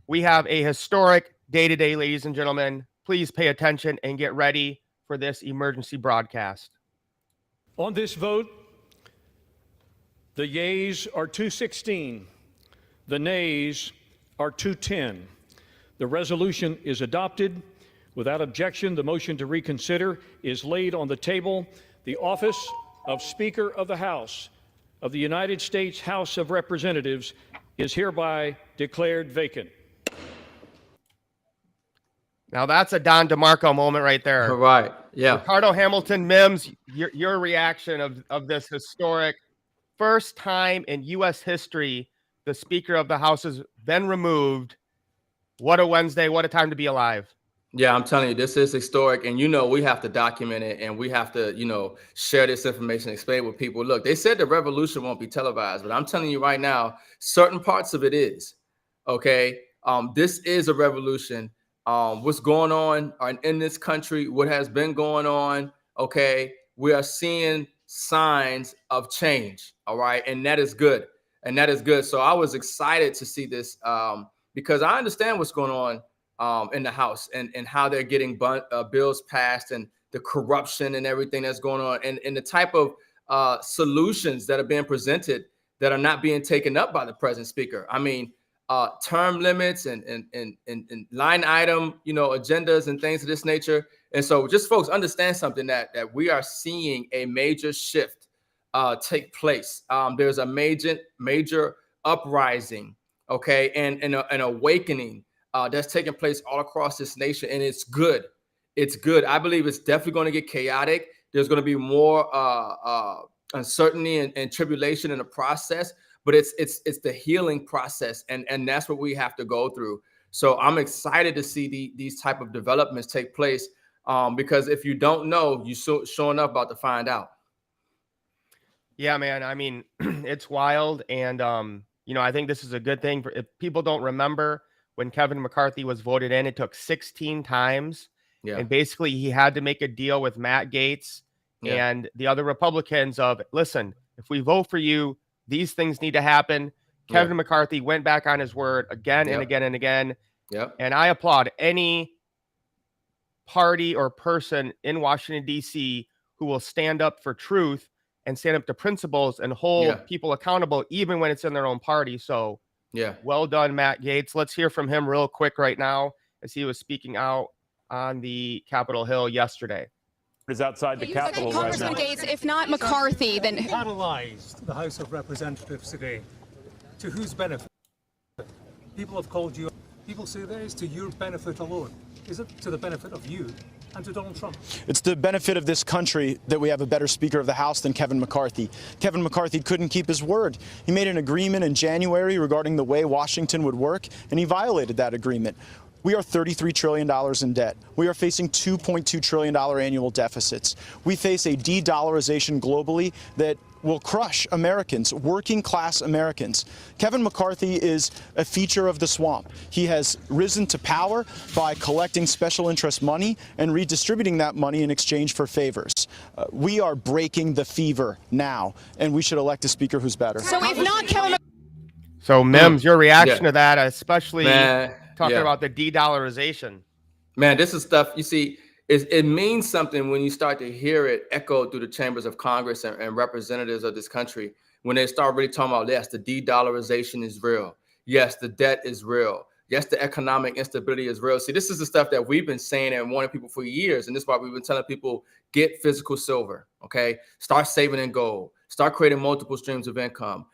We have a historic day today, ladies and gentlemen. Please pay attention and get ready for this emergency broadcast. On this vote, the yeas are 216, the nays are 210. The resolution is adopted. Without objection, the motion to reconsider is laid on the table. The office of Speaker of the House of the United States House of Representatives is hereby declared vacant. Now that's a Don DeMarco moment right there. All right. Yeah. Ricardo Hamilton, M.I.M.S, your reaction of this historic first time in U.S. history the Speaker of the House has been removed. What a Wednesday. What a time to be alive. Yeah, I'm telling you, this is historic. And, we have to document it and we have to, share this information, explain it with people. Look, they said the revolution won't be televised, but I'm telling you right now, certain parts of it is. Okay. This is a revolution. What's going on in this country, what has been going on. Okay. We are seeing signs of change. All right. And that is good. So I was excited to see this because I understand what's going on in the House and how they're getting bills passed and the corruption and everything that's going on and the type of solutions that are being presented that are not being taken up by the present speaker. I mean, term limits and line item, agendas and things of this nature. And so just folks understand something that we are seeing a major shift take place. There's a major uprising, okay, and an awakening that's taking place all across this nation, and it's good. It's good. I believe it's definitely going to get chaotic. There's going to be more uncertainty and tribulation in the process, but it's the healing process, and that's what we have to go through. So I'm excited to see these type of developments take place because if you don't know, you sure enough about to find out. Yeah, man. I mean, it's wild, and I think this is a good thing. If people don't remember, when Kevin McCarthy was voted in, it took 16 times. Yeah. And basically he had to make a deal with Matt Gaetz and the other Republicans of, listen, if we vote for you, these things need to happen. Kevin McCarthy went back on his word again and again and again. Yep. And I applaud any party or person in Washington, D.C. who will stand up for truth and stand up to principles and hold people accountable, even when it's in their own party. So, well done, Matt Gaetz. Let's hear from him real quick right now as he was speaking out on the Capitol Hill yesterday. Is outside the Capitol right now. Congressman Gaetz, if not McCarthy, then who analyzed the House of Representatives today? To whose benefit? People have called you. People say that is to your benefit alone. Is it to the benefit of you and to Donald Trump? It's the benefit of this country that we have a better Speaker of the House than Kevin McCarthy. Kevin McCarthy couldn't keep his word. He made an agreement in January regarding the way Washington would work, and he violated that agreement. We are $33 trillion in debt. We are facing $2.2 trillion annual deficits. We face a de-dollarization globally that will crush Americans, working class Americans. Kevin McCarthy is a feature of the swamp. He has risen to power by collecting special interest money and redistributing that money in exchange for favors. We are breaking the fever now, and we should elect a speaker who's better. So if not Kevin So M.I.M.S, your reaction to that, especially talking about the de-dollarization. Man, this is stuff, you see, it means something when you start to hear it echoed through the chambers of Congress and representatives of this country, when they start really talking about, yes, the de-dollarization is real. Yes, the debt is real. Yes, the economic instability is real. See, this is the stuff that we've been saying and warning people for years. And this is why we've been telling people, get physical silver, okay? Start saving in gold. Start creating multiple streams of income.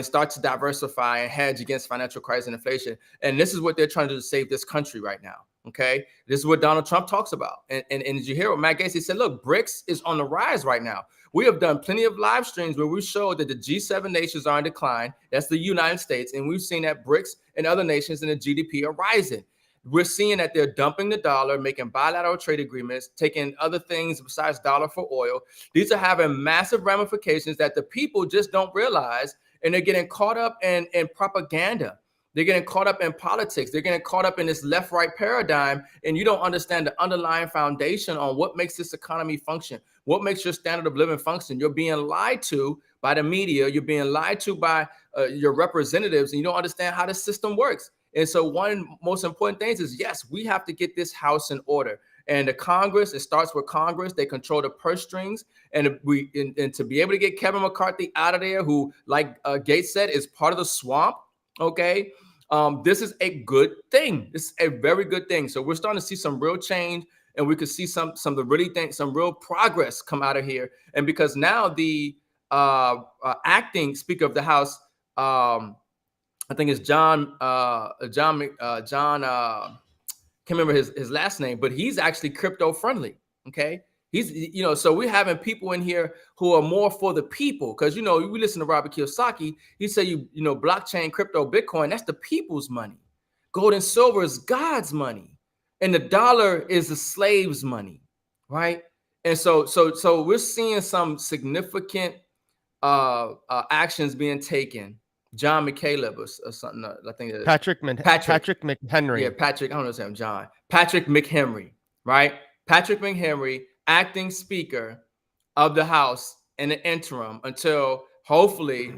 Start to diversify and hedge against financial crisis and inflation. And this is what they're trying to do to save this country right now. Okay, this is what Donald Trump talks about. And did you hear what Matt Gaetz said? Look, BRICS is on the rise right now. We have done plenty of live streams where we showed that the G7 nations are in decline. That's the United States. And we've seen that BRICS and other nations in the GDP are rising. We're seeing that they're dumping the dollar, making bilateral trade agreements, taking other things besides dollar for oil. These are having massive ramifications that the people just don't realize. And they're getting caught up in propaganda. They're getting caught up in politics. They're getting caught up in this left-right paradigm, and you don't understand the underlying foundation on what makes this economy function, what makes your standard of living function. You're being lied to by the media. You're being lied to by your representatives, and you don't understand how the system works. And so one most important thing is, yes, we have to get this house in order. And the Congress, it starts with Congress. They control the purse strings. And and to be able to get Kevin McCarthy out of there, who, like Gates said, is part of the swamp, okay? This is a good thing. This is a very good thing. So we're starting to see some real change, and we could see some real progress come out of here. And because now the acting Speaker of the House, I think it's John. Can't remember his last name, but he's actually crypto friendly. Okay, he's so we're having people in here who are more for the people, because we listen to Robert Kiyosaki. He said blockchain, crypto, Bitcoin, that's the people's money. Gold and silver is God's money, and the dollar is the slave's money, right? And so we're seeing some significant actions being taken. John McCaleb or something. I think Patrick McHenry. Yeah, Patrick. I don't know his name. John. Patrick McHenry. Right. Patrick McHenry, acting Speaker of the House in the interim until hopefully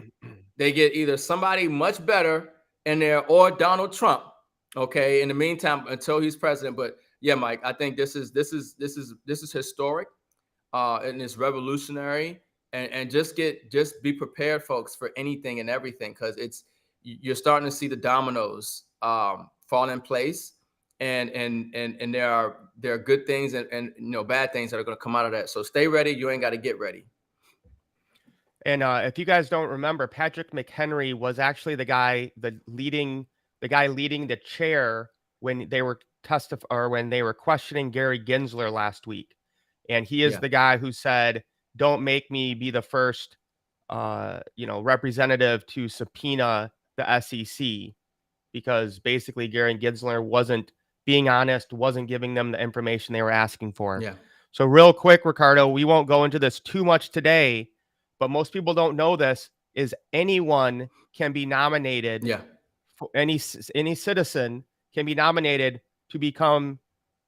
they get either somebody much better in there or Donald Trump. Okay. In the meantime, until he's president. But yeah, Mike, I think this is historic, and it's revolutionary. And just be prepared, folks, for anything and everything, because you're starting to see the dominoes fall in place, and there are good things and bad things that are going to come out of that. So stay ready. You ain't got to get ready. And if you guys don't remember, Patrick McHenry was actually the guy leading the chair when they were questioning Gary Gensler last week, and he is the guy who said, "Don't make me be the first, representative to subpoena the SEC," because basically Gary Gensler wasn't being honest, wasn't giving them the information they were asking for. Yeah. So real quick, Ricardo, we won't go into this too much today, but most people don't know this, is anyone can be nominated. Yeah. Any citizen can be nominated to become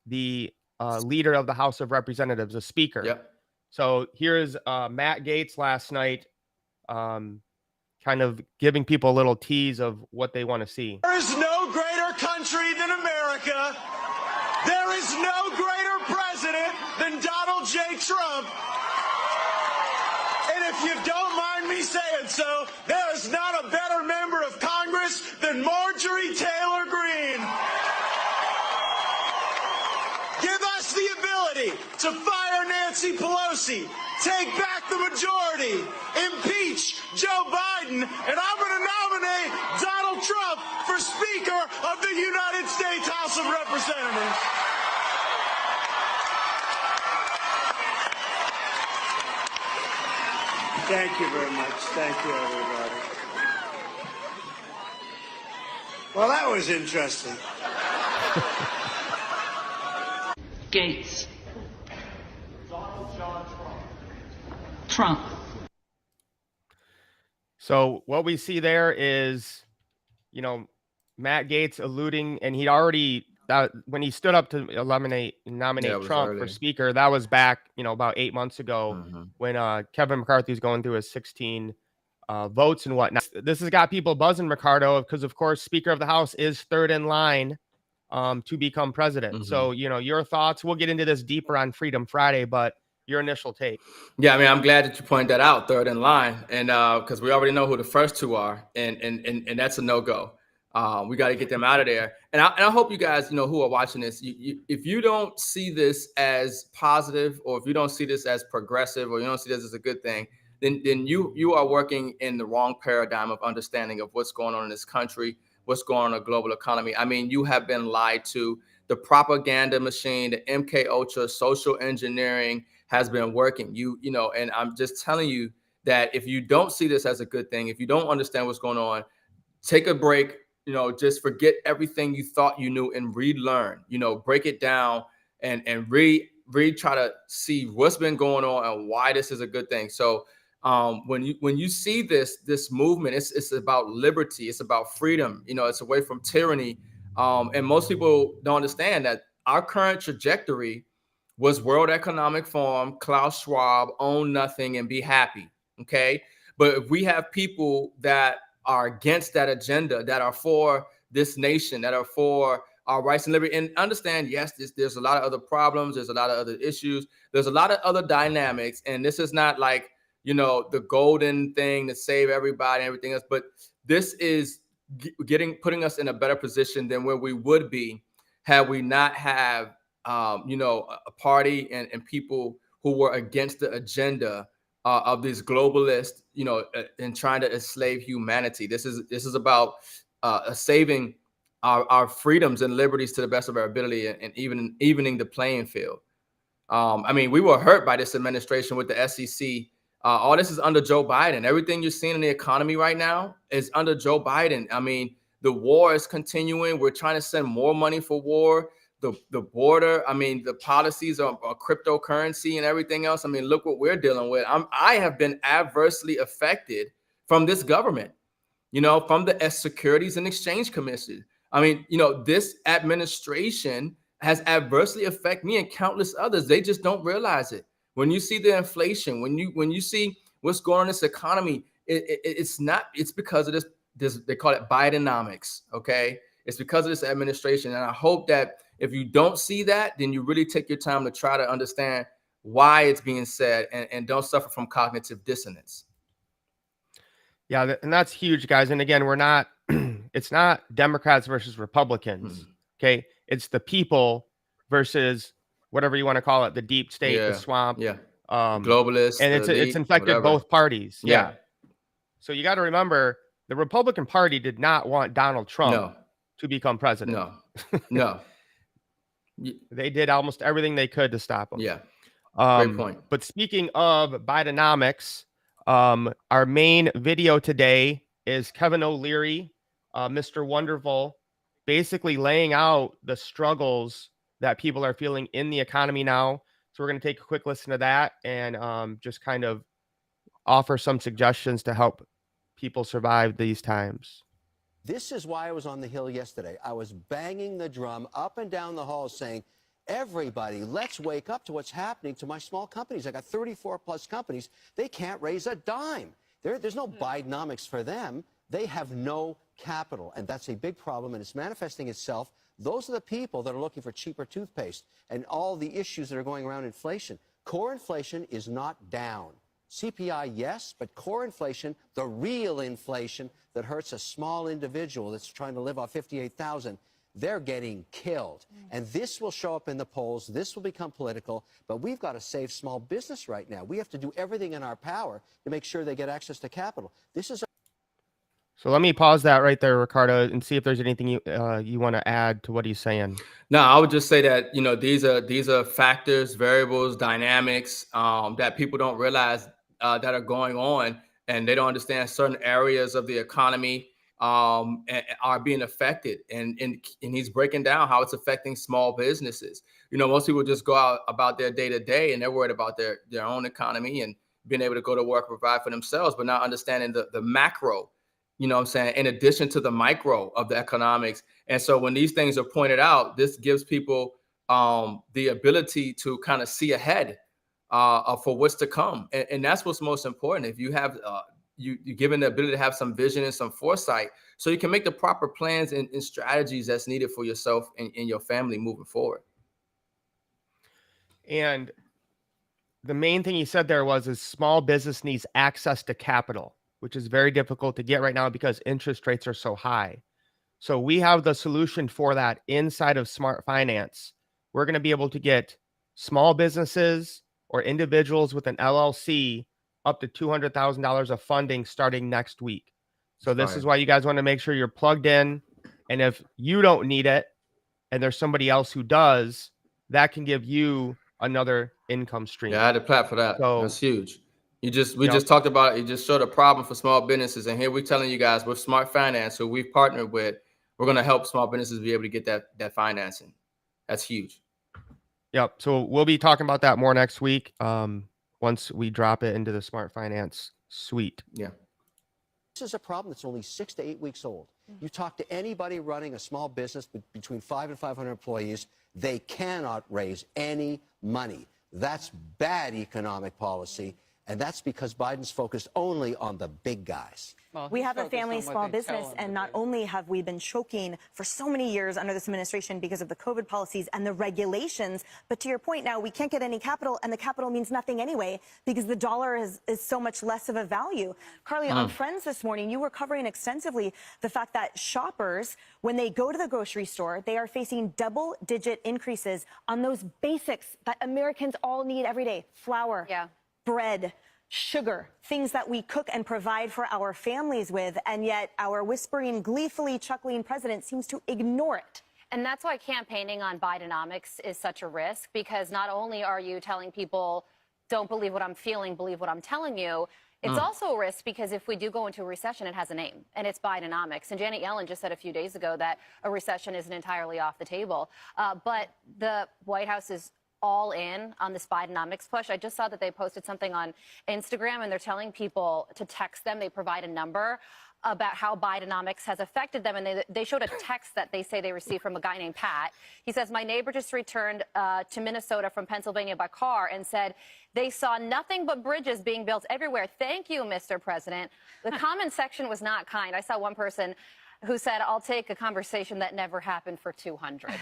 the leader of the House of Representatives, a speaker. Yep. So here's Matt Gaetz last night, kind of giving people a little tease of what they want to see. There is no greater country than America. There is no greater president than Donald J. Trump. And if you don't mind me saying so, there is not a better member of Congress than Marjorie Taylor Greene. Give us the ability to fire Nancy Pelosi, take back the majority, impeach Joe Biden, and I'm going to nominate Donald Trump for Speaker of the United States House of Representatives. Thank you very much. Thank you, everybody. Well, that was interesting. Gates. Trump. So what we see there is, Matt Gaetz alluding, and he'd already, when he stood up to nominate Trump for speaker, that was back, about 8 months ago when Kevin McCarthy was going through his 16 votes and whatnot. This has got people buzzing, Ricardo, because of course, Speaker of the House is third in line to become president. So, your thoughts, we'll get into this deeper on Freedom Friday, but your initial take. Yeah, I mean, I'm glad that you pointed that out, third in line, and because we already know who the first two are, and that's a no-go. We got to get them out of there. And I hope you guys, who are watching this, if you don't see this as positive, or if you don't see this as progressive, or you don't see this as a good thing, then you are working in the wrong paradigm of understanding of what's going on in this country, what's going on in the global economy. I mean, you have been lied to. The propaganda machine, the MK Ultra, social engineering has been working. And I'm just telling you that if you don't see this as a good thing, if you don't understand what's going on, take a break. Just forget everything you thought you knew and relearn. Break it down and try to see what's been going on and why this is a good thing. So when you see this movement, it's about liberty, it's about freedom. It's away from tyranny. And most people don't understand that our current trajectory was World Economic Forum, Klaus Schwab, own nothing and be happy. Okay. But if we have people that are against that agenda, that are for this nation, that are for our rights and liberty. And understand, yes, there's a lot of other problems. There's a lot of other issues. There's a lot of other dynamics. And this is not like, the golden thing to save everybody and everything else. But this is putting us in a better position than where we would be had we not have, a party and people who were against the agenda of these globalists, and trying to enslave humanity. This is about saving our freedoms and liberties to the best of our ability, and evening the playing field. We were hurt by this administration with the SEC. All this is under Joe Biden. Everything you're seeing in the economy right now is under Joe Biden. The war is continuing. We're trying to send more money for war. The border, the policies of cryptocurrency and everything else. Look what we're dealing with. I have been adversely affected from this government, from the Securities and Exchange Commission. This administration has adversely affected me and countless others. They just don't realize it. When you see the inflation, when you see what's going on in this economy, it's because of this, they call it Bidenomics. Okay. It's because of this administration. And I hope that if you don't see that, then you really take your time to try to understand why it's being said, and don't suffer from cognitive dissonance. Yeah, and that's huge, guys. And again, we're not, it's not Democrats versus Republicans. Okay. It's the people versus whatever you want to call it, the deep state, the swamp. Yeah. Globalists. And it's infected whatever. Both parties. Yeah. So you got to remember, the Republican Party did not want Donald Trump to become president. No. They did almost everything they could to stop him. Yeah. Great point. But speaking of Bidenomics, our main video today is Kevin O'Leary, Mr. Wonderful, basically laying out the struggles that people are feeling in the economy now. So we're going to take a quick listen to that and just kind of offer some suggestions to help people survive these times. This is why I was on the Hill yesterday. I was banging the drum up and down the hall saying, everybody, let's wake up to what's happening to my small companies. I got 34 plus companies. They can't raise a dime. There's no Bidenomics for them. They have no capital, and that's a big problem, and it's manifesting itself. Those are the people that are looking for cheaper toothpaste and all the issues that are going around inflation. Core inflation is not down. CPI, yes, but core inflation, the real inflation that hurts a small individual that's trying to live off $58,000, they're getting killed. And this will show up in the polls. This will become political, but we've got to save small business right now. We have to do everything in our power to make sure they get access to capital. This is So let me pause that right there, Ricardo, and see if there's anything you want to add to what he's saying. No, I would just say that, these are factors, variables, dynamics that people don't realize that are going on, and they don't understand certain areas of the economy are being affected. And he's breaking down how it's affecting small businesses. Most people just go out about their day to day, and they're worried about their own economy and being able to go to work, provide for themselves, but not understanding the macro, in addition to the micro of the economics. And so when these things are pointed out, this gives people the ability to kind of see ahead for what's to come. And that's what's most important. If you have, you're given the ability to have some vision and some foresight, so you can make the proper plans and strategies that's needed for yourself and your family moving forward. And the main thing he said there is small business needs access to capital, which is very difficult to get right now because interest rates are so high. So we have the solution for that inside of Smart Finance. We're going to be able to get small businesses or individuals with an LLC up to $200,000 of funding starting next week. So this is why you guys want to make sure you're plugged in. And if you don't need it and there's somebody else who does, that can give you another income stream. Yeah, I had a plan for that. So that's huge. We just talked about it. You just showed a problem for small businesses. And here we're telling you guys with Smart Finance, who we've partnered with, we're going to help small businesses be able to get that financing. That's huge. Yep. So we'll be talking about that more next week once we drop it into the Smart Finance suite. Yeah. This is a problem that's only 6 to 8 weeks old. You talk to anybody running a small business between 5 and 500 employees, they cannot raise any money. That's bad economic policy. And that's because Biden's focused only on the big guys. Well, we have a family small business, and not only have we been choking for so many years under this administration because of the COVID policies and the regulations, but to your point now, we can't get any capital, and the capital means nothing anyway because the dollar is so much less of a value. Carly, on Friends this morning, you were covering extensively the fact that shoppers, when they go to the grocery store, they are facing double-digit increases on those basics that Americans all need every day: flour, bread, sugar, things that we cook and provide for our families with, and yet our whispering, gleefully chuckling president seems to ignore it. And that's why campaigning on Bidenomics is such a risk, because not only are you telling people, don't believe what I'm feeling, believe what I'm telling you, it's also a risk because if we do go into a recession, it has a name, and it's Bidenomics. And Janet Yellen just said a few days ago that a recession isn't entirely off the table. But the White House is all in on this Bidenomics push. I just saw that they posted something on Instagram, and they're telling people to text them. They provide a number about how Bidenomics has affected them, and they showed a text that they say they received from a guy named Pat. He says, my neighbor just returned to Minnesota from Pennsylvania by car and said they saw nothing but bridges being built everywhere. Thank you, Mr. President. The comment section was not kind. I saw one person who said, I'll take a conversation that never happened for 200.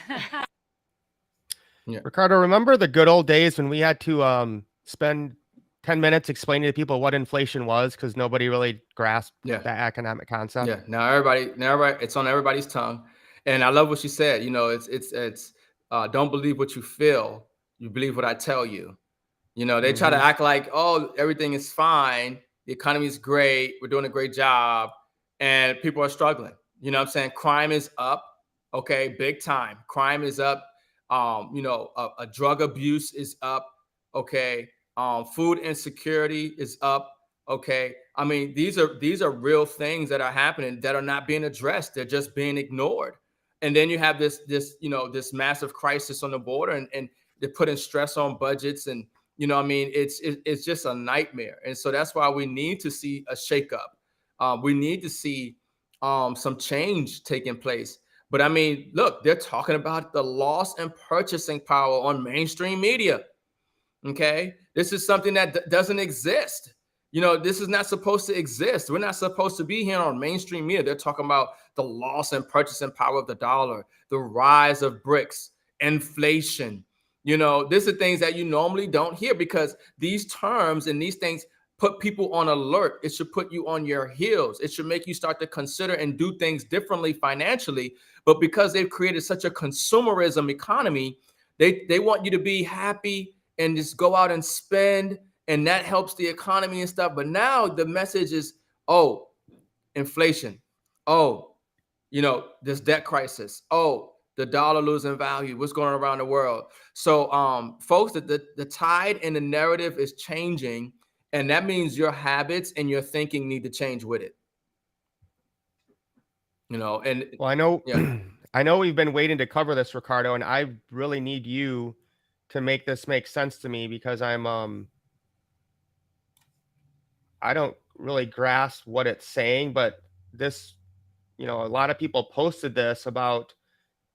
Ricardo, remember the good old days when we had to spend 10 minutes explaining to people what inflation was because nobody really grasped that economic concept? Yeah. Now everybody, it's on everybody's tongue. And I love what she said. You know, it's don't believe what you feel. You believe what I tell you. You know, they try to act like, oh, everything is fine. The economy is great. We're doing a great job. And people are struggling. You know what I'm saying? Crime is up. Okay. Big time. Crime is up. You know, a drug abuse is up. Okay. Food insecurity is up. Okay. I mean, these are real things that are happening that are not being addressed. They're just being ignored. And then you have this massive crisis on the border, and they're putting stress on budgets. And, you know, I mean, it's just a nightmare. And so that's why we need to see a shakeup. We need to see some change taking place. But I mean, look, they're talking about the loss in purchasing power on mainstream media. Okay, this is something that doesn't exist. You know, this is not supposed to exist. We're not supposed to be here on mainstream media. They're talking about the loss in purchasing power of the dollar, the rise of BRICS, inflation. You know, these are things that you normally don't hear because these terms and these things put people on alert. It should put you on your heels. It should make you start to consider and do things differently financially. But because they've created such a consumerism economy, they want you to be happy and just go out and spend, and that helps the economy and stuff. But now the message is, oh, inflation. Oh, you know, this debt crisis. Oh, the dollar losing value. What's going on around the world? So, folks, the tide and the narrative is changing, and that means your habits and your thinking need to change with it. You know, and well, I know, I know we've been waiting to cover this, Ricardo, and I really need you to make this make sense to me because I don't really grasp what it's saying, but this, you know, a lot of people posted this about,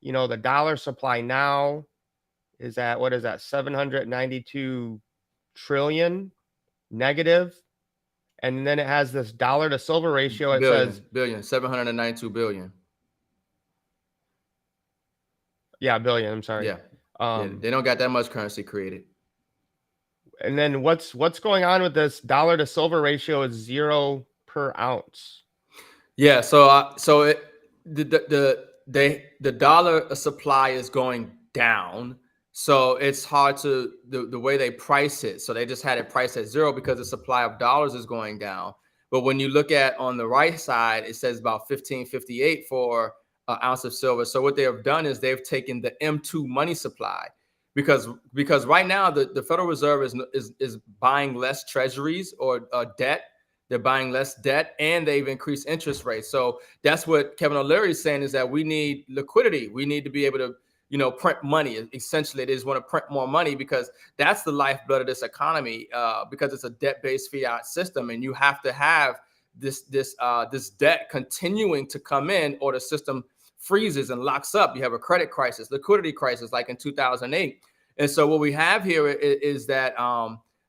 you know, the dollar supply now is at, what is that, 792 trillion negative. And then it has this dollar to silver ratio. It says 792 billion. Yeah, billion. I'm sorry. Yeah. They don't got that much currency created. And then what's going on with this dollar to silver ratio is 0 per ounce. Yeah. So the dollar supply is going down. So it's hard to the way they price it. So they just had it priced at 0 because the supply of dollars is going down. But when you look at on the right side, it says about 15.58 for an ounce of silver. So what they have done is they've taken the M2 money supply because right now the Federal Reserve is buying less treasuries or debt. They're buying less debt and they've increased interest rates. So that's what Kevin O'Leary is saying is that we need liquidity. We need to be able to, you know, print money. Essentially, they just want to print more money because that's the lifeblood of this economy because it's a debt-based fiat system. And you have to have this debt continuing to come in or the system freezes and locks up. You have a credit crisis, liquidity crisis like in 2008. And so what we have here is that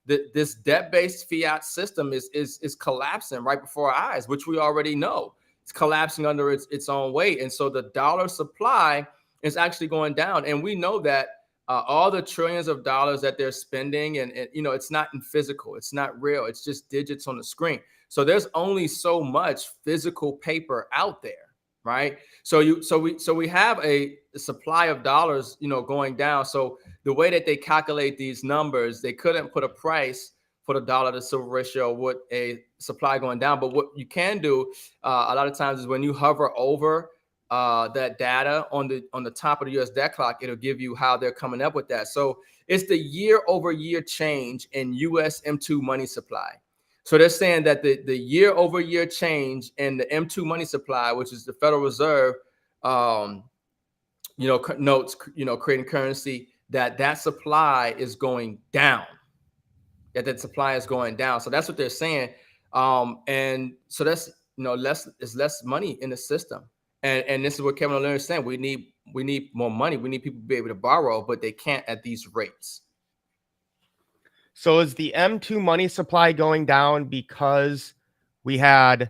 this debt-based fiat system is collapsing right before our eyes, which we already know. It's collapsing under its own weight. And so the dollar supply is actually going down. And we know that all the trillions of dollars that they're spending, and it's not in physical, it's not real, it's just digits on the screen. So there's only so much physical paper out there, right? So we have a supply of dollars, going down. So the way that they calculate these numbers, they couldn't put a price for the dollar to silver ratio with a supply going down. But what you can do a lot of times is when you hover over that data on the top of the U.S. debt clock, it'll give you how they're coming up with that. So it's the year-over-year change in U.S. M2 money supply. So they're saying that the year-over-year change in the M2 money supply, which is the Federal Reserve, notes, creating currency, that supply is going down. That supply is going down. So that's what they're saying. And so that's less money in the system. And this is what Kevin O'Leary is saying. We need more money. We need people to be able to borrow, but they can't at these rates. So is the M2 money supply going down because we had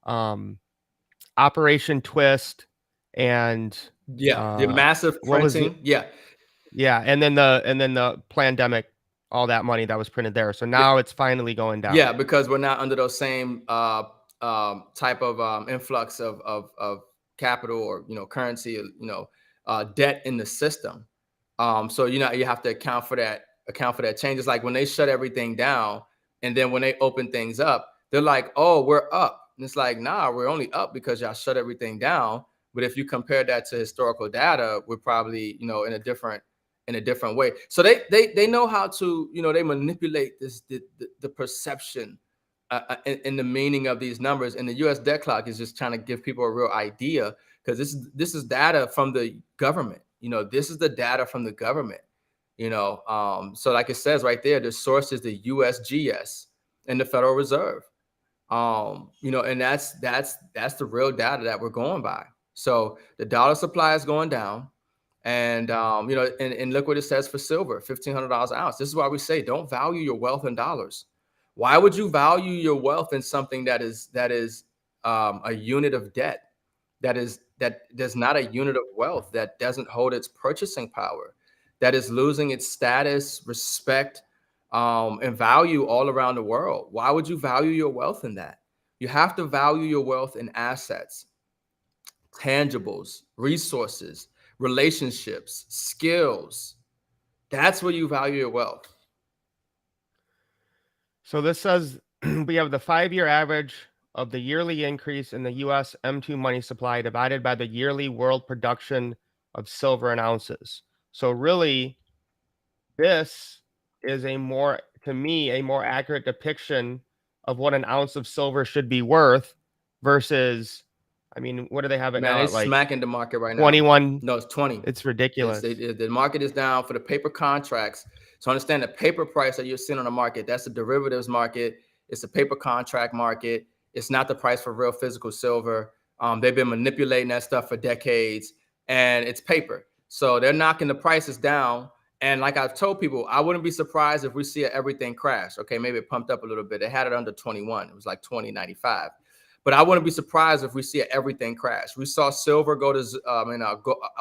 Operation Twist and the massive printing? Yeah, and then the pandemic, all that money that was printed there. So now it's finally going down. Yeah, because we're not under those same type of influx of capital or currency, debt in the system. So you have to account for that change. It's like when they shut everything down, and then when they open things up, they're like, "Oh, we're up," and it's like, "Nah, we're only up because y'all shut everything down." But if you compare that to historical data, we're probably in a different way. So they know how to they manipulate the perception in the meaning of these numbers. And the U.S. debt clock is just trying to give people a real idea, because this is data from the government. This is the data from the government. So like it says right there, the source is the USGS and the Federal Reserve. And that's the real data that we're going by. So the dollar supply is going down. And and look what it says for silver, $1,500 an ounce. This is why we say don't value your wealth in dollars. Why would you value your wealth in something that is a unit of debt, that does not a unit of wealth, that doesn't hold its purchasing power, that is losing its status, respect, and value all around the world? Why would you value your wealth in that? You have to value your wealth in assets, tangibles, resources, relationships, skills. That's where you value your wealth. So this says we have the 5-year average of the yearly increase in the U.S. M2 money supply divided by the yearly world production of silver in ounces. So really, this is a more accurate depiction of what an ounce of silver should be worth versus, I mean, what do they have it now? It's like smacking the market right now. 21. No, it's 20. It's ridiculous. The market is down for the paper contracts. So understand the paper price that you're seeing on the market, that's a derivatives market. It's a paper contract market. It's not the price for real physical silver. They've been manipulating that stuff for decades, and it's paper. So they're knocking the prices down. And like I've told people, I wouldn't be surprised if we see everything crash. Okay, maybe it pumped up a little bit. They had it under 21. It was like 20.95. But I wouldn't be surprised if we see everything crash. We saw silver go to,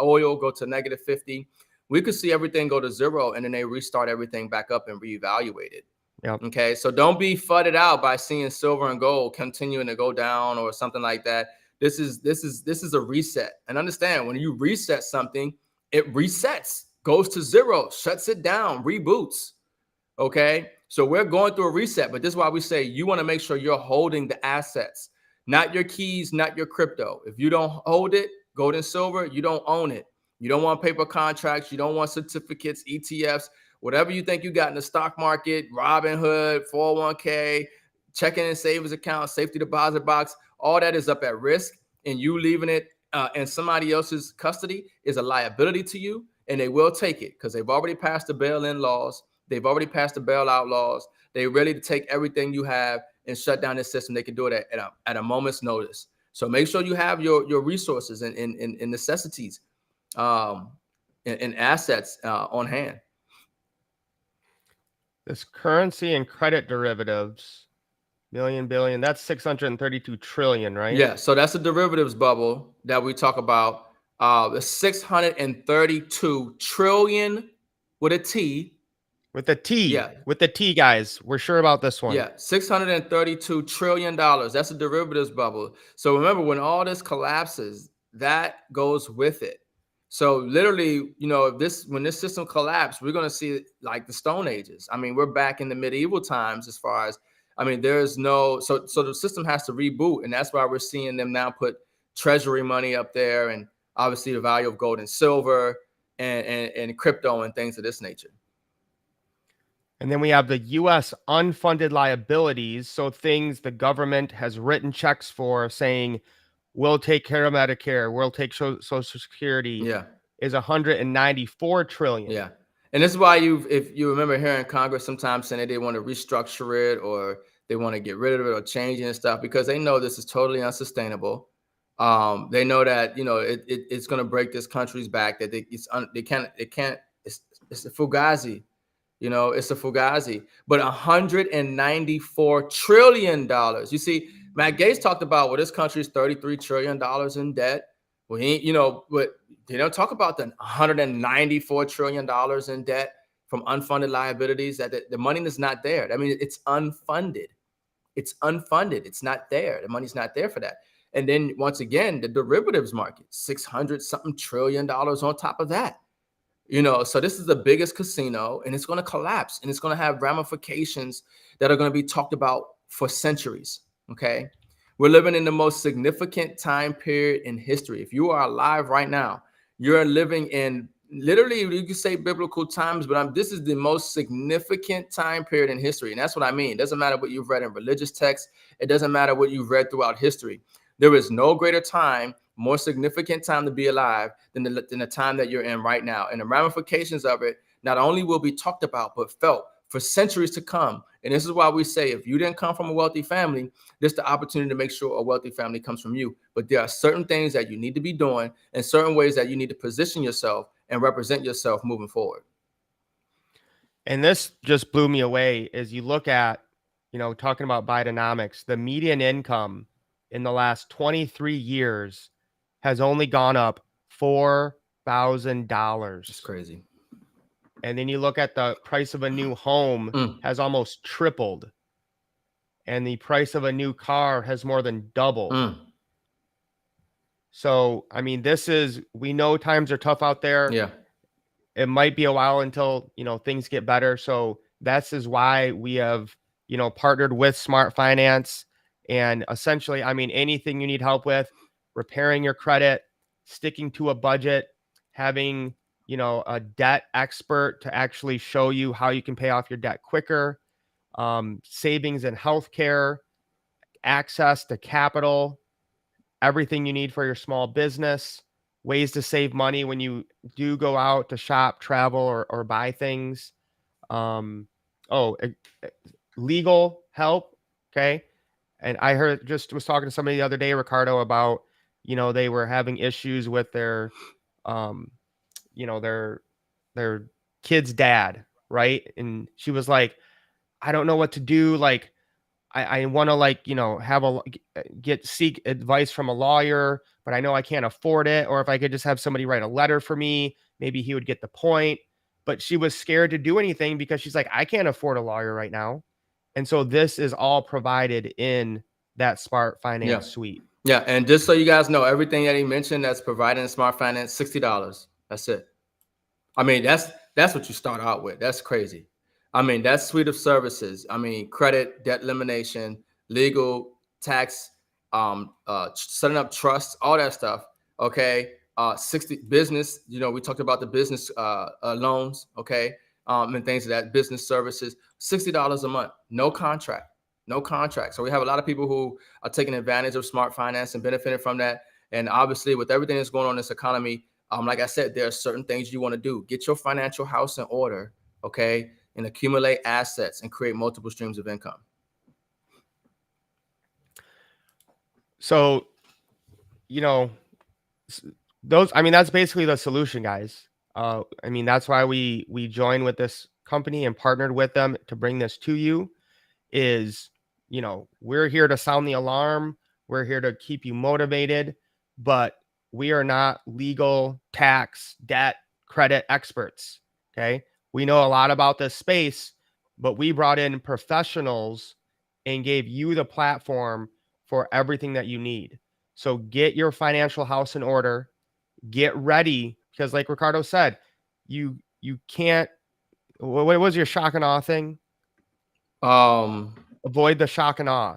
oil go to negative 50. We could see everything go to zero, and then they restart everything back up and reevaluate it. Yep. Okay, so don't be fudded out by seeing silver and gold continuing to go down or something like that. This is a reset. And understand, when you reset something, it resets, goes to zero, shuts it down, reboots. Okay, so we're going through a reset, but this is why we say you want to make sure you're holding the assets, not your keys, not your crypto. If you don't hold it, gold and silver, you don't own it. You don't want paper contracts. You don't want certificates, ETFs, whatever you think you got in the stock market, Robinhood, 401k, checking and savings account, safety deposit box, all that is up at risk. And you leaving it in somebody else's custody is a liability to you, and they will take it because they've already passed the bail-in laws. They've already passed the bailout laws. They're ready to take everything you have and shut down the system. They can do it at a moment's notice. So make sure you have your resources and necessities and assets on hand. This currency and credit derivatives, million, billion, that's 632 trillion, right? Yeah, so that's a derivatives bubble that we talk about. The 632 trillion with a T. With the T. Yeah. With the T, guys. We're sure about this one. Yeah, $632 trillion. That's a derivatives bubble. So remember, when all this collapses, that goes with it. So literally, you know, when this system collapsed, we're going to see like the Stone Ages. I mean, we're back in the medieval times as far as, I mean, there's no, so the system has to reboot. And that's why we're seeing them now put treasury money up there, and obviously the value of gold and silver and crypto and things of this nature. And then we have the U.S. unfunded liabilities. So things the government has written checks for saying, we'll take care of Medicare, we'll take Social Security. Yeah. Is 194 trillion. Yeah. And this is why if you remember hearing Congress sometimes saying that they want to restructure it or they want to get rid of it or change it and stuff, because they know this is totally unsustainable. They know that, you know, it's going to break this country's back, that it's a fugazi. You know, it's a fugazi, but $194 trillion. You see, Matt Gaetz talked about, well, this country's $33 trillion in debt. Well, you know, but they don't talk about the $194 trillion in debt from unfunded liabilities, that the money is not there. I mean, it's unfunded. It's unfunded. It's not there. The money's not there for that. And then once again, the derivatives market, 600 something trillion dollars on top of that. You know, so this is the biggest casino, and it's going to collapse, and it's going to have ramifications that are going to be talked about for centuries. Okay. We're living in the most significant time period in history. If you are alive right now, you're living in literally, you could say biblical times, but this is the most significant time period in history. And that's what I mean. It doesn't matter what you've read in religious texts. It doesn't matter what you've read throughout history. There is no greater time, more significant time to be alive than the time that you're in right now. And the ramifications of it not only will be talked about, but felt for centuries to come. And this is why we say, if you didn't come from a wealthy family, there's the opportunity to make sure a wealthy family comes from you. But there are certain things that you need to be doing and certain ways that you need to position yourself and represent yourself moving forward. And this just blew me away as you look at, you know, talking about Bidenomics, the median income in the last 23 years has only gone up $4,000. It's crazy. And then you look at the price of a new home has almost tripled. And the price of a new car has more than doubled. So, I mean, we know times are tough out there. Yeah. It might be a while until, you know, things get better. So that's why we have, you know, partnered with Smart Finance. And essentially, I mean, anything you need help with, repairing your credit, sticking to a budget, having, you know, a debt expert to actually show you how you can pay off your debt quicker, savings in healthcare, access to capital, everything you need for your small business, ways to save money when you do go out to shop, travel, or buy things. Legal help. Okay. And I was talking to somebody the other day, Ricardo, about, you know, they were having issues with their, you know, their kid's dad. Right. And she was like, I don't know what to do. Like, I want to, like, you know, seek advice from a lawyer, but I know I can't afford it. Or if I could just have somebody write a letter for me, maybe he would get the point. But she was scared to do anything because she's like, I can't afford a lawyer right now. And so this is all provided in that Smart Finance suite. Yeah. And just so you guys know, everything that he mentioned that's provided in Smart Finance, $60. That's it. I mean, that's what you start out with. That's crazy. I mean, that suite of services. I mean, credit, debt elimination, legal, tax, setting up trusts, all that stuff. Okay. 60 business, you know, we talked about the business loans, okay, and things of that, business services, $60 a month, no contract. So we have a lot of people who are taking advantage of Smart Finance and benefiting from that. And obviously, with everything that's going on in this economy, like I said, there are certain things you want to do. Get your financial house in order, okay, and accumulate assets and create multiple streams of income. So, you know, that's basically the solution, guys. I mean, that's why we join with this company and partnered with them to bring this to you is, you know, we're here to sound the alarm. We're here to keep you motivated, but we are not legal, tax, debt, credit experts. Okay. We know a lot about this space, but we brought in professionals and gave you the platform for everything that you need. So get your financial house in order, get ready, because like Ricardo said, you can't, what was your shock and awe thing? Avoid the shock and awe.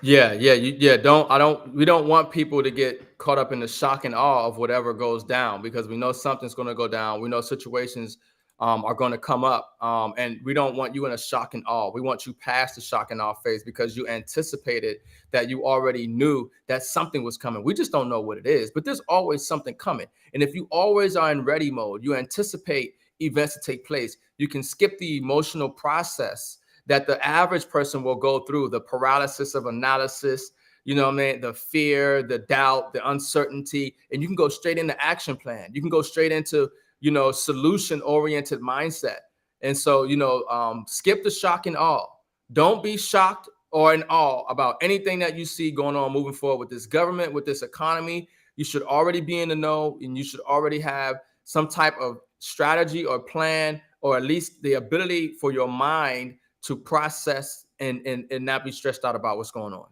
Yeah, we don't want people to get caught up in the shock and awe of whatever goes down, because we know something's going to go down. We know situations are going to come up, and we don't want you in a shock and awe. We want you past the shock and awe phase, because you anticipated, that you already knew that something was coming. We just don't know what it is, but there's always something coming. And if you always are in ready mode, you anticipate events to take place. You can skip the emotional process that the average person will go through, the paralysis of analysis, you know what I mean, the fear, the doubt, the uncertainty, and you can go straight into action plan. You can go straight into, you know, solution-oriented mindset. And so, you know, skip the shock and awe. Don't be shocked or in awe about anything that you see going on moving forward with this government, with this economy. You should already be in the know, and you should already have some type of strategy or plan, or at least the ability for your mind to process and not be stressed out about what's going on.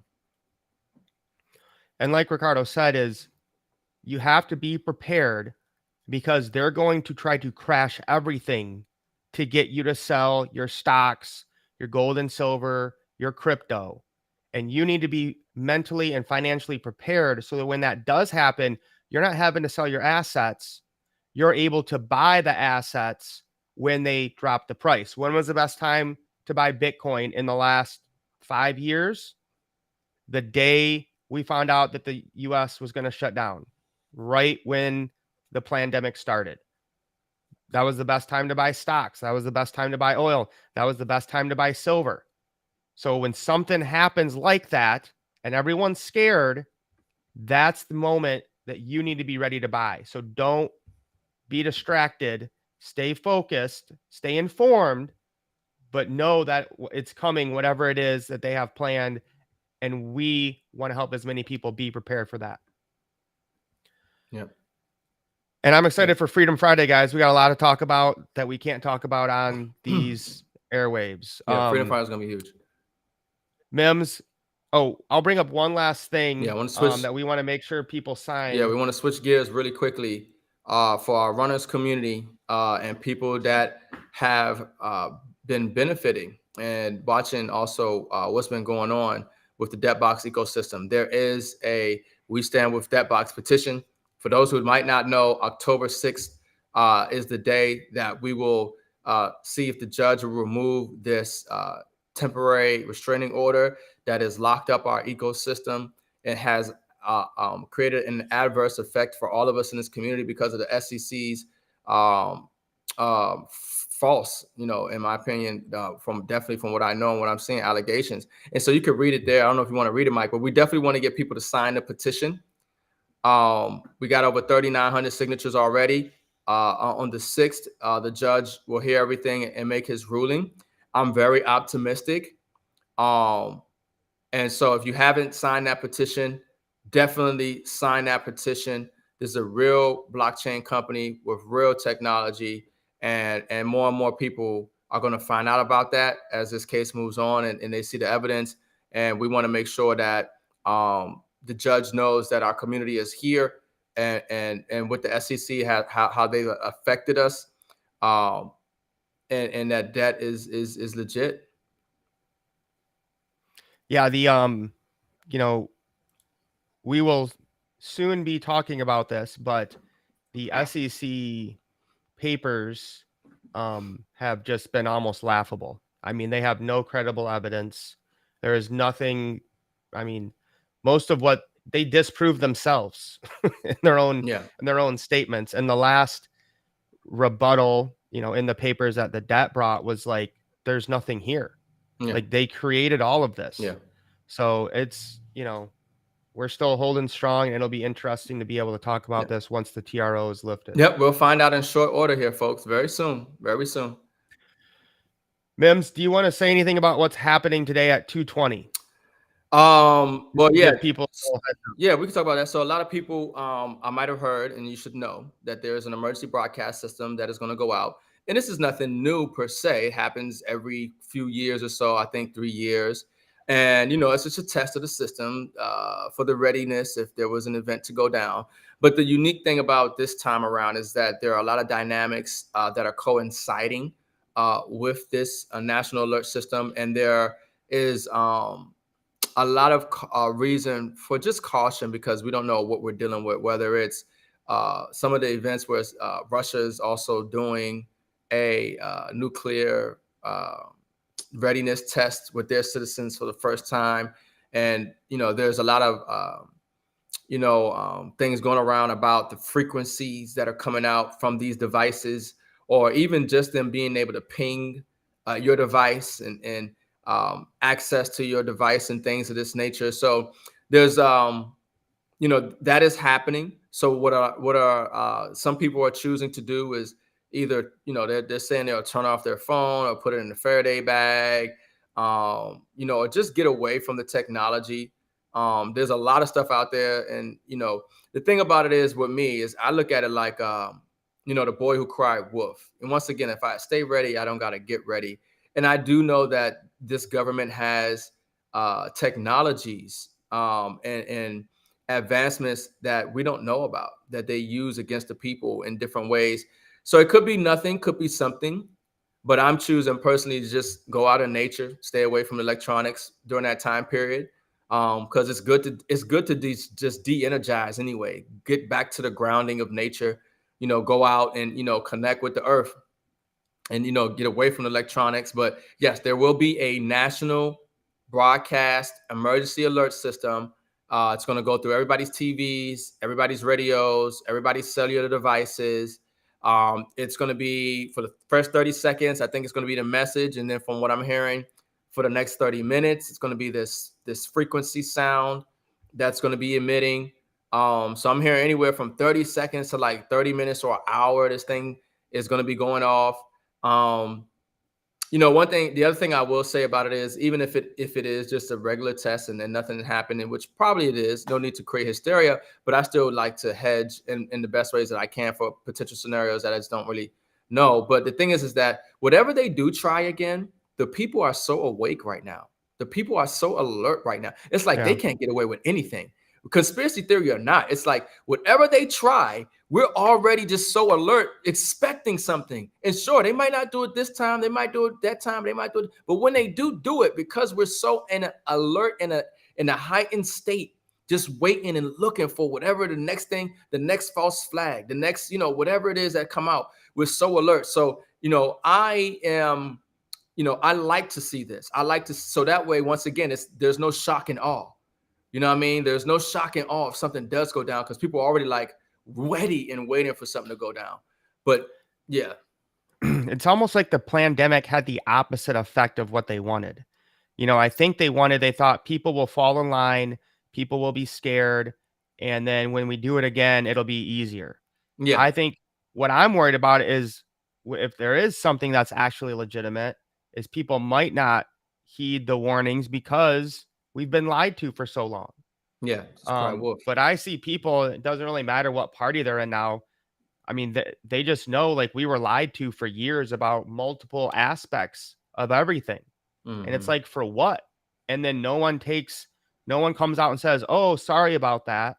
And like Ricardo said, is you have to be prepared, because they're going to try to crash everything to get you to sell your stocks, your gold and silver, your crypto. And you need to be mentally and financially prepared, so that when that does happen, you're not having to sell your assets. You're able to buy the assets when they drop the price. When was the best time to buy Bitcoin in the last 5 years? The day we found out that the US was going to shut down, right when the pandemic started. That was the best time to buy stocks. That was the best time to buy oil. That was the best time to buy silver. So when something happens like that and everyone's scared, that's the moment that you need to be ready to buy. So don't be distracted, stay focused, stay informed, but know that it's coming, whatever it is that they have planned. And we want to help as many people be prepared for that. Yep. And I'm excited for Freedom Friday, guys. We got a lot to talk about that we can't talk about on these airwaves. Yeah, Freedom Friday is going to be huge. M.I.M.S. Oh, I'll bring up one last thing, yeah, I want to switch, that we want to make sure people sign. Yeah, we want to switch gears really quickly for our runners community and people that have been benefiting and watching also what's been going on with the DebtBox ecosystem. There is a We Stand With DebtBox petition. For those who might not know, October 6th is the day that we will see if the judge will remove this temporary restraining order that has locked up our ecosystem and has created an adverse effect for all of us in this community because of the SEC's false, you know, in my opinion, from what I know and what I'm seeing, allegations. And so you could read it there. I don't know if you want to read it, Mike, but we definitely want to get people to sign the petition. We got over 3,900 signatures already. On the 6th, the judge will hear everything and make his ruling. I'm very optimistic. And so if you haven't signed that petition, definitely sign that petition. This is a real blockchain company with real technology, and more and more people are going to find out about that as this case moves on and they see the evidence. And we want to make sure that the judge knows that our community is here and with the SEC, how they affected us, and that debt is legit. Yeah, the you know, we will soon be talking about this, but the SEC papers have just been almost laughable. I mean, they have no credible evidence. There is nothing. I mean, most of what they disprove themselves in their own statements. And the last rebuttal, you know, in the papers that the debt brought was like, there's nothing here. Yeah. Like they created all of this. Yeah. So it's, you know, we're still holding strong, and it'll be interesting to be able to talk about this once the TRO is lifted. Yep. We'll find out in short order here, folks. Very soon. Very soon. Mims, do you want to say anything about what's happening today at 2:20? Well, yeah, Give people a little heads up. yeah, we can talk about that. So a lot of people, I might have heard, and you should know that there is an emergency broadcast system that is going to go out, and this is nothing new per se. It happens every few years or so. I think 3 years, and it's just a test of the system for the readiness if there was an event to go down. But the unique thing about this time around is that there are a lot of dynamics that are coinciding with this national alert system, and there is a lot of reason for just caution because we don't know what we're dealing with, whether it's some of the events where Russia is also doing a nuclear readiness test with their citizens for the first time. And, there's a lot of, things going around about the frequencies that are coming out from these devices, or even just them being able to ping your device and access to your device and things of this nature. So there's that is happening. So what some people are choosing to do is either they're saying they'll turn off their phone or put it in a Faraday bag, or just get away from the technology. There's a lot of stuff out there, and the thing about it is with me is I look at it like the boy who cried wolf. And once again, if I stay ready, I don't got to get ready. And I do know that this government has technologies and advancements that we don't know about that they use against the people in different ways. So it could be nothing, could be something, but I'm choosing personally to just go out in nature, stay away from electronics during that time period, because it's good to just de-energize anyway, get back to the grounding of nature, go out and connect with the earth and get away from electronics. But yes, there will be a national broadcast emergency alert system. It's going to go through everybody's TVs, everybody's radios, everybody's cellular devices. It's going to be for the first 30 seconds. I think it's going to be the message, and then from what I'm hearing, for the next 30 minutes, it's going to be this frequency sound that's going to be emitting. So I'm hearing anywhere from 30 seconds to like 30 minutes or an hour. This thing is going to be going off. The other thing I will say about it is, even if it is just a regular test and then nothing happening, which probably it is, no need to create hysteria, but I still like to hedge in the best ways that I can for potential scenarios that I just don't really know. But the thing is that whatever they do try again, the people are so awake right now. The people are so alert right now. It's like they can't get away with anything. Conspiracy theory or not, it's like whatever they try, we're already just so alert, expecting something. And sure, they might not do it this time, they might do it that time, they might do it. But when they do it, because we're so in an alert, in a heightened state, just waiting and looking for whatever the next thing, the next false flag, the next, whatever it is that come out, we're so alert. So, I am, I like to see this. I like to, so that way, once again, there's no shock and awe. You know what I mean? There's no shock and awe if something does go down, because people are already like ready and waiting for something to go down. But yeah. It's almost like the pandemic had the opposite effect of what they wanted. I think they thought people will fall in line, people will be scared, and then when we do it again, it'll be easier. Yeah. I think what I'm worried about is if there is something that's actually legitimate, is people might not heed the warnings because we've been lied to for so long. Yeah. But I see people, it doesn't really matter what party they're in now. I mean, they just know, like, we were lied to for years about multiple aspects of everything. And it's like, for what? And then no one comes out and says, oh, sorry about that.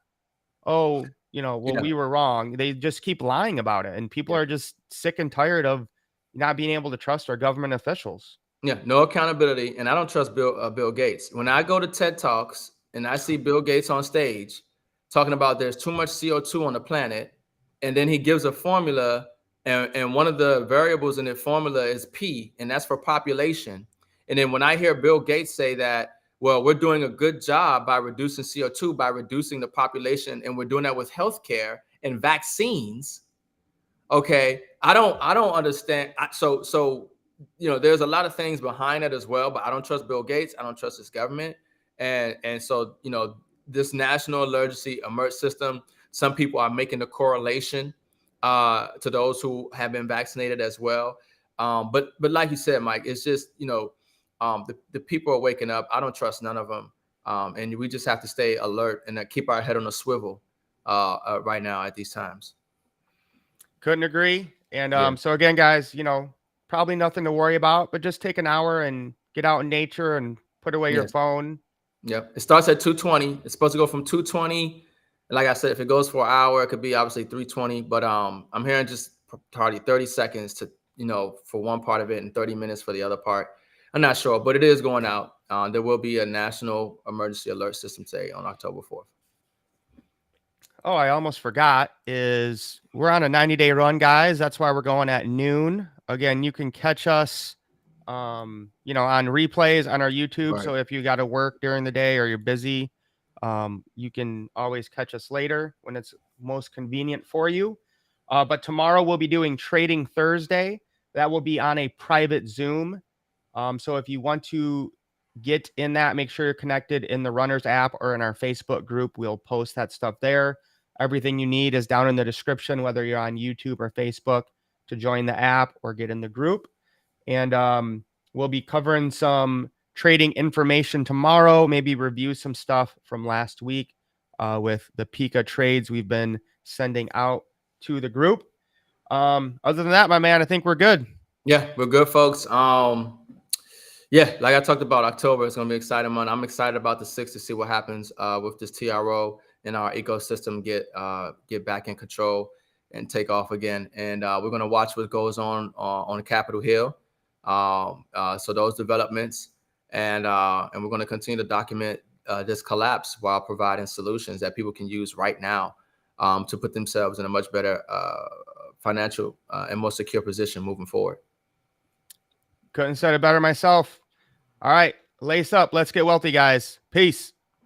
Oh, we were wrong. They just keep lying about it. And people are just sick and tired of not being able to trust our government officials. Yeah, no accountability. And I don't trust Bill Gates. When I go to TED Talks and I see Bill Gates on stage talking about there's too much CO2 on the planet, and then he gives a formula, and one of the variables in the formula is P, and that's for population. And then when I hear Bill Gates say that, well, we're doing a good job by reducing CO2, by reducing the population, and we're doing that with healthcare and vaccines. Okay, I don't understand. So there's a lot of things behind it as well, but I don't trust Bill Gates. I don't trust his government. And so, this national emergency alert system, some people are making the correlation to those who have been vaccinated as well. But like you said, Mike, it's just, the people are waking up. I don't trust none of them. And we just have to stay alert and keep our head on a swivel right now at these times. Couldn't agree. And Yeah. so again, guys, probably nothing to worry about, but just take an hour and get out in nature and put away your Yes. phone. Yep. It starts at 2:20. It's supposed to go from 2:20. And like I said, if it goes for an hour, it could be obviously 3:20. But I'm hearing just probably 30 seconds to, for one part of it and 30 minutes for the other part. I'm not sure, but it is going out. There will be a national emergency alert system today on October 4th. Oh, I almost forgot is we're on a 90-day run, guys. That's why we're going at noon. Again, you can catch us, on replays on our YouTube. Right. So if you got to work during the day or you're busy, you can always catch us later when it's most convenient for you. But tomorrow we'll be doing Trading Thursday. That will be on a private Zoom. So if you want to get in that, make sure you're connected in the Runners app or in our Facebook group. We'll post that stuff there. Everything you need is down in the description, whether you're on YouTube or Facebook, to join the app or get in the group. And we'll be covering some trading information tomorrow, maybe review some stuff from last week with the Pika trades we've been sending out to the group. Other than that, my man, I think we're good. Yeah, we're good, folks. Yeah, like I talked about, October is going to be an exciting month. I'm excited about the 6th to see what happens with this TRO and our ecosystem get back in control and take off again. And we're going to watch what goes on Capitol Hill. So those developments, and we're going to continue to document this collapse while providing solutions that people can use right now to put themselves in a much better financial and more secure position moving forward. Couldn't have said it better myself. All right, lace up. Let's get wealthy, guys. Peace.